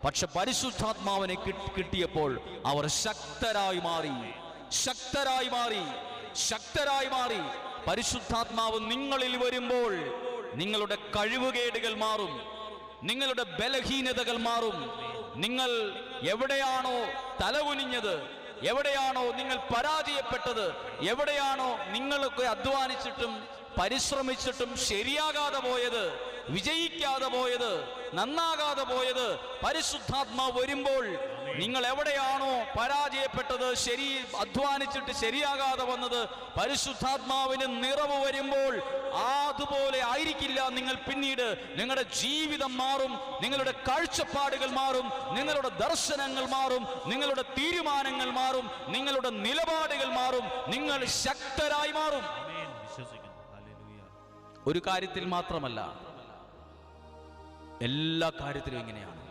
പക്ഷെ പരിശുദ്ധാത്മാവിനെ കിട്ടിയപ്പോൾ അവർ ശക്തരായി മാറി. പരിശുദ്ധാത്മാവ് നിങ്ങളിൽ വരുമ്പോൾ നിങ്ങളുടെ കഴിവുകേടുകൾ മാറും, നിങ്ങളുടെ ബലഹീനതകൾ മാറും. നിങ്ങൾ എവിടെയാണോ തലകുനിഞ്ഞത്, എവിടെയാണോ നിങ്ങൾ പരാജയപ്പെട്ടത്, എവിടെയാണോ നിങ്ങളൊക്കെ അധ്വാനിച്ചിട്ടും പരിശ്രമിച്ചിട്ടും ശരിയാകാതെ പോയത്, വിജയിക്കാതെ പോയത്, നന്നാകാതെ പോയത്, പരിശുദ്ധാത്മാവ് വരുമ്പോൾ നിങ്ങൾ എവിടെയാണോ പരാജയപ്പെട്ടത്, അധ്വാനിച്ചിട്ട് ശരിയാകാതെ വന്നത്, പരിശുദ്ധാത്മാവിന് നിറവ് വരുമ്പോൾ അതുപോലെ ആയിരിക്കില്ല നിങ്ങൾ പിന്നീട്. നിങ്ങളുടെ ജീവിതം മാറും, നിങ്ങളുടെ കാഴ്ചപ്പാടുകൾ മാറും, നിങ്ങളുടെ ദർശനങ്ങൾ മാറും, നിങ്ങളുടെ തീരുമാനങ്ങൾ മാറും, നിങ്ങളുടെ നിലപാടുകൾ മാറും, നിങ്ങൾ ശക്തരായി മാറും. ഒരു കാര്യത്തിൽ മാത്രമല്ല, എല്ലാ കാര്യത്തിലും ഇങ്ങനെയാണ്.